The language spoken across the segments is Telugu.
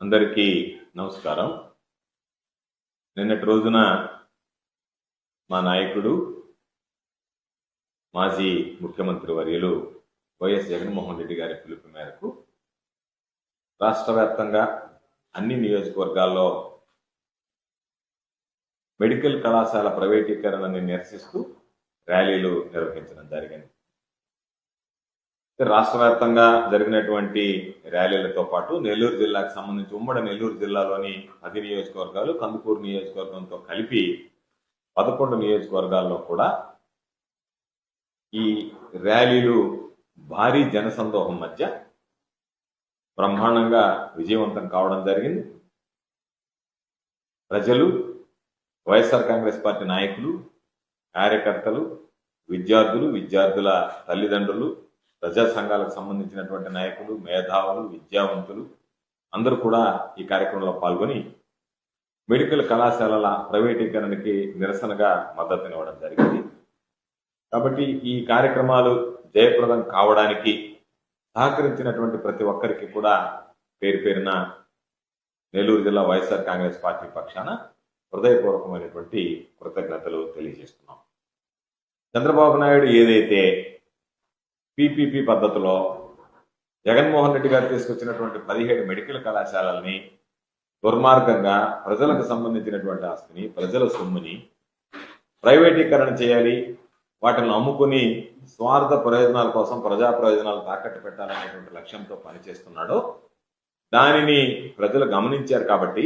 అందరికీ నమస్కారం. నిన్నటి రోజున మా నాయకుడు మాజీ ముఖ్యమంత్రి వర్యులు వైఎస్ జగన్మోహన్ రెడ్డి గారి పిలుపు మేరకు రాష్ట్ర వ్యాప్తంగా అన్ని నియోజకవర్గాల్లో మెడికల్ కళాశాల ప్రైవేటీకరణని నిరసిస్తూ ర్యాలీలు నిర్వహించడం జరిగింది. రాష్ట్ర వ్యాప్తంగా జరిగినటువంటి ర్యాలీలతో పాటు నెల్లూరు జిల్లాకు సంబంధించి ఉమ్మడి నెల్లూరు జిల్లాలోని 10 నియోజకవర్గాలు, కందుకూరు నియోజకవర్గంతో కలిపి 11 నియోజకవర్గాల్లో కూడా ఈ ర్యాలీలు భారీ జనసందోహం మధ్య బ్రహ్మాండంగా విజయవంతం కావడం జరిగింది. ప్రజలు, వైఎస్ఆర్ కాంగ్రెస్ పార్టీ నాయకులు, కార్యకర్తలు, విద్యార్థుల తల్లిదండ్రులు, ప్రజా సంఘాలకు సంబంధించినటువంటి నాయకులు, మేధావులు, విద్యావంతులు అందరూ కూడా ఈ కార్యక్రమంలో పాల్గొని మెడికల్ కళాశాలల ప్రైవేటీకరణకి నిరసనగా మద్దతునివ్వడం జరిగింది. కాబట్టి ఈ కార్యక్రమాలు జయప్రదం కావడానికి సహకరించినటువంటి ప్రతి ఒక్కరికి కూడా పేరు పేరున నెల్లూరు జిల్లా వైఎస్ఆర్ కాంగ్రెస్ పార్టీ పక్షాన హృదయపూర్వకమైనటువంటి కృతజ్ఞతలు తెలియజేస్తున్నాం. చంద్రబాబు నాయుడు ఏదైతే పీపీపీ పద్ధతిలో జగన్మోహన్ రెడ్డి గారు తీసుకొచ్చినటువంటి 17 మెడికల్ కళాశాలల్ని దుర్మార్గంగా ప్రజలకు సంబంధించినటువంటి ఆస్తిని, ప్రజల సొమ్ముని ప్రైవేటీకరణ చేయాలి, వాటిని అమ్ముకుని స్వార్థ ప్రయోజనాల కోసం ప్రజా ప్రయోజనాలు తాకట్టు పెట్టాలనేటువంటి లక్ష్యంతో పనిచేస్తున్నాడో దానిని ప్రజలు గమనించారు. కాబట్టి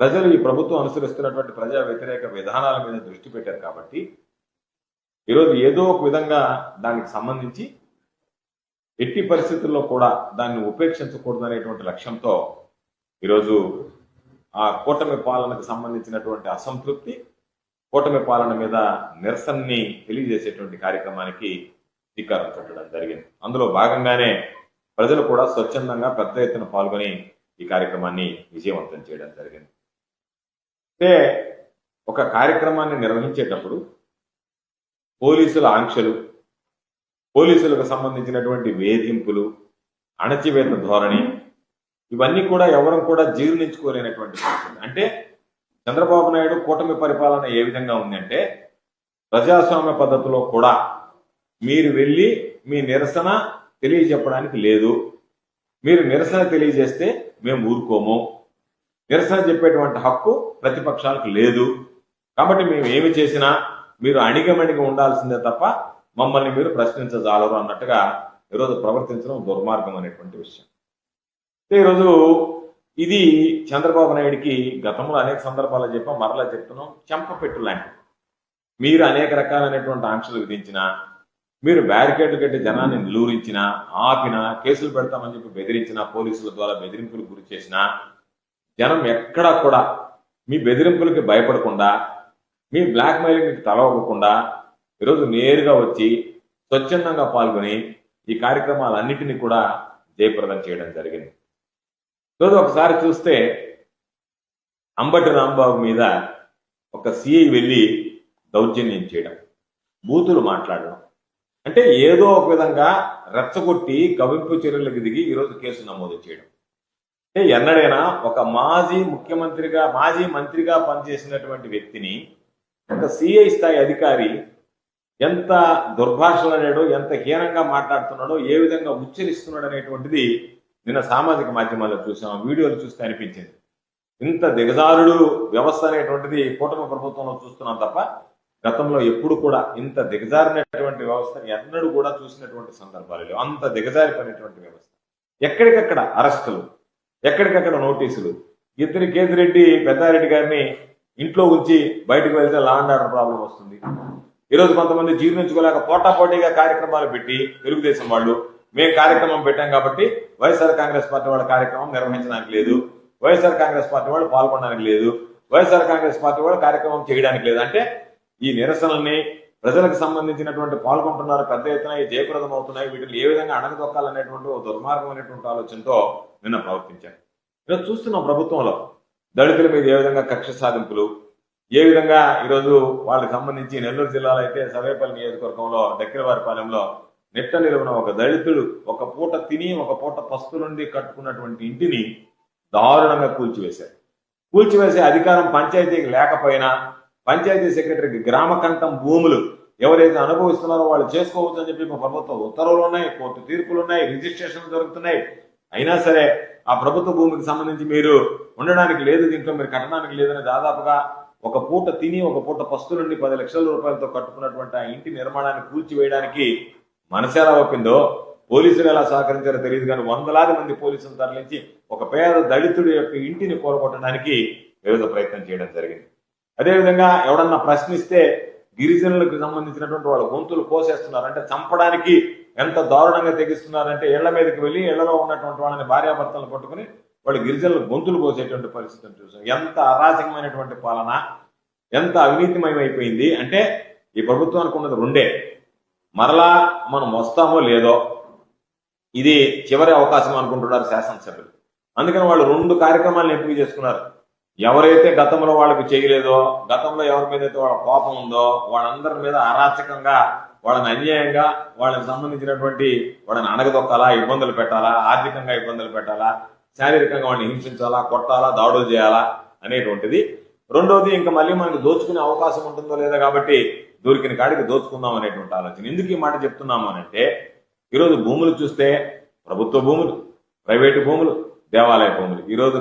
ప్రజలు ఈ ప్రభుత్వం అనుసరిస్తున్నటువంటి ప్రజా వ్యతిరేక విధానాల మీద దృష్టి పెట్టారు. కాబట్టి ఈరోజు ఏదో ఒక విధంగా దానికి సంబంధించి ఎట్టి పరిస్థితుల్లో కూడా దాన్ని ఉపేక్షించకూడదు అనేటువంటి లక్ష్యంతో ఈరోజు ఆ కూటమి పాలనకు సంబంధించినటువంటి అసంతృప్తి, కూటమి పాలన మీద నిరసనని తెలియజేసేటువంటి కార్యక్రమానికి శ్రీకారం చుట్టడం జరిగింది. అందులో భాగంగానే ప్రజలు కూడా స్వచ్ఛందంగా పెద్ద ఎత్తున పాల్గొని ఈ కార్యక్రమాన్ని విజయవంతం చేయడం జరిగింది. అంటే ఒక కార్యక్రమాన్ని నిర్వహించేటప్పుడు పోలీసుల ఆంక్షలు, పోలీసులకు సంబంధించినటువంటి వేధింపులు, అణచివేత ధోరణి ఇవన్నీ కూడా ఎవరం కూడా జీర్ణించుకోలేనటువంటి పరిస్థితి. అంటే చంద్రబాబు నాయుడు కూటమి పరిపాలన ఏ విధంగా ఉందంటే ప్రజాస్వామ్య పద్ధతిలో కూడా మీరు వెళ్ళి మీ నిరసన తెలియజెప్పడానికి లేదు, మీరు నిరసన తెలియజేస్తే మేము ఊరుకోము, నిరసన చెప్పేటువంటి హక్కు ప్రతిపక్షాలకు లేదు, కాబట్టి మేము ఏమి చేసినా మీరు అణిగమణిగి ఉండాల్సిందే తప్ప మమ్మల్ని మీరు ప్రశ్నించజాలరు అన్నట్టుగా ఈరోజు ప్రవర్తించడం దుర్మార్గం అనేటువంటి విషయం. ఈరోజు ఇది చంద్రబాబు నాయుడికి గతంలో అనేక సందర్భాల్లో చెప్పాం, మరలా చెప్తున్నాం, చెంపపెట్టు లాంటిది. మీరు అనేక రకాలైనటువంటి ఆంక్షలు విధించినా, మీరు బ్యారికేడ్లు కట్టి జనాన్ని నిలువరించినా, ఆపినా, కేసులు పెడతామని చెప్పి బెదిరించినా, పోలీసుల ద్వారా బెదిరింపులకు గురి చేసినా జనం ఎక్కడా కూడా మీ బెదిరింపులకి భయపడకుండా, మీ బ్లాక్ మెయిలింగ్కి తలవకుండా ఈరోజు నేరుగా వచ్చి స్వచ్ఛందంగా పాల్గొని ఈ కార్యక్రమాలన్నింటినీ కూడా జయప్రదం చేయడం జరిగింది. ఈరోజు ఒకసారి చూస్తే అంబటి రాంబాబు మీద ఒక సిఐ వెళ్ళి దౌర్జన్యం చేయడం, బూతులు మాట్లాడడం, అంటే ఏదో ఒక విధంగా రెచ్చగొట్టి కవింపు చర్యలకు దిగి ఈరోజు కేసు నమోదు చేయడం. అంటే ఎన్నడైనా ఒక మాజీ మంత్రిగా పనిచేసినటువంటి వ్యక్తిని ఒక సిఐ స్థాయి అధికారి ఎంత దుర్భాషలాడాడో, ఎంత హీనంగా మాట్లాడుతున్నాడో, ఏ విధంగా ఉచ్చరిస్తున్నాడు అనేటువంటిది నిన్న సామాజిక మాధ్యమాల్లో చూసాం, వీడియోలు చూస్తే అనిపించింది. ఇంత దిగజారుడు వ్యవస్థ అనేటువంటిది కూటమి ప్రభుత్వంలో చూస్తున్నాం తప్ప గతంలో ఎప్పుడు కూడా ఇంత దిగజారినటువంటి వ్యవస్థను ఎన్నడూ కూడా చూసినటువంటి సందర్భాలు లేవు. అంత దిగజారిపోయినటువంటి వ్యవస్థ. ఎక్కడికక్కడ అరెస్టులు, ఎక్కడికక్కడ నోటీసులు. ఇద్దరి కేతిరెడ్డి, పెద్దారెడ్డి గారిని ఇంట్లో ఉంచి బయటకు వెళ్తే లా అండ్ ఆర్డర్ ప్రాబ్లం వస్తుంది. ఈరోజు కొంతమంది జీర్ణించుకోలేక పోటాపోటీగా కార్యక్రమాలు పెట్టి తెలుగుదేశం వాళ్ళు మేము కార్యక్రమం పెట్టాం కాబట్టి వైఎస్ఆర్ కాంగ్రెస్ పార్టీ వాళ్ళ కార్యక్రమం నిర్వహించడానికి లేదు, వైఎస్ఆర్ కాంగ్రెస్ పార్టీ వాళ్ళు పాల్గొనడానికి లేదు, వైఎస్ఆర్ కాంగ్రెస్ పార్టీ వాళ్ళు కార్యక్రమం చేయడానికి లేదు. అంటే ఈ నిరసనల్ని ప్రజలకు సంబంధించినటువంటి పాల్గొంటున్నారు, పెద్ద ఎత్తున జయప్రదం అవుతున్నాయి, వీటిని ఏ విధంగా అణగదొక్కాలనేటువంటి దుర్మార్గమైనటువంటి ఆలోచనతో నిన్న ప్రవర్తించారు. ఈరోజు చూస్తున్నాం ప్రభుత్వంలో దళితుల మీద ఏ విధంగా కక్ష సాధింపులు, ఏ విధంగా ఈరోజు వాళ్ళకి సంబంధించి నెల్లూరు జిల్లాలో అయితే సర్వేపల్లి నియోజకవర్గంలో దక్కినవారిపాలెంలో నిట్ట నిలువున ఒక దళితుడు ఒక పూట తిని ఒక పూట పస్తు నుండి కట్టుకున్నటువంటి ఇంటిని దారుణంగా కూల్చివేసే అధికారం పంచాయతీకి లేకపోయినా పంచాయతీ సెక్రటరీకి గ్రామకంఠం భూములు ఎవరైతే అనుభవిస్తున్నారో వాళ్ళు చేసుకోవచ్చు అని చెప్పి ప్రభుత్వ ఉత్తర్వులు ఉన్నాయి, కోర్టు తీర్పులు ఉన్నాయి, రిజిస్ట్రేషన్లు జరుగుతున్నాయి. అయినా సరే ఆ ప్రభుత్వ భూమికి సంబంధించి మీరు ఉండడానికి లేదు, దీంట్లో మీరు కట్టడానికి లేదని దాదాపుగా ఒక పూట తిని ఒక పూట పస్తులుండి 10 లక్షల రూపాయలతో కట్టుకున్నటువంటి ఆ ఇంటి నిర్మాణాన్ని కూల్చివేయడానికి మనసు ఎలా ఒప్పిందో, పోలీసులు ఎలా సహకరించారో తెలియదు కానీ వందలాది మంది పోలీసులు తరలించి ఒక పేద దళితుడి యొక్క ఇంటిని కోరగొట్టడానికి వివిధ ప్రయత్నం చేయడం జరిగింది. అదేవిధంగా ఎవడన్నా ప్రశ్నిస్తే గిరిజనులకు సంబంధించినటువంటి వాళ్ళ గొంతులు కోసేస్తున్నారు. అంటే చంపడానికి ఎంత దారుణంగా తెగిస్తున్నారంటే ఇళ్ల మీదకి వెళ్ళి ఇళ్లలో ఉన్నటువంటి వాళ్ళని భార్యాభర్తలను పట్టుకుని వాళ్ళు గిరిజనుల గొంతులు కోసేటువంటి పరిస్థితిని చూసాం. ఎంత అరాచకమైనటువంటి పాలన, ఎంత అవినీతిమయమైపోయింది అంటే ఈ ప్రభుత్వానికి ఉన్నది రెండే, మరలా మనం వస్తామో లేదో, ఇది చివరి అవకాశం అనుకుంటున్నారు శాసనసభ్యులు. అందుకని వాళ్ళు 2 కార్యక్రమాలను ఎంపిక చేసుకున్నారు. ఎవరైతే గతంలో వాళ్ళకి చేయలేదో, గతంలో ఎవరి మీద అయితే వాళ్ళ కోపం ఉందో వాళ్ళందరి మీద అరాచకంగా, వాళ్ళని అన్యాయంగా, వాళ్ళకి సంబంధించినటువంటి వాళ్ళని అణగదొక్కాలా, ఇబ్బందులు పెట్టాలా, ఆర్థికంగా ఇబ్బందులు పెట్టాలా, శారీరకంగా వాళ్ళని హింసించాలా, కొట్టాలా, దాడులు చేయాలా అనేటువంటిది. రెండోది ఇంకా మళ్ళీ మనకు దోచుకునే అవకాశం ఉంటుందో లేదా కాబట్టి దొరికిన కాడికి దోచుకుందాం అనేటువంటి ఆలోచన. ఎందుకు ఈ మాట చెప్తున్నాము అనంటే ఈరోజు భూములు చూస్తే ప్రభుత్వ భూములు, ప్రైవేటు భూములు, దేవాలయ భూములు, ఈరోజు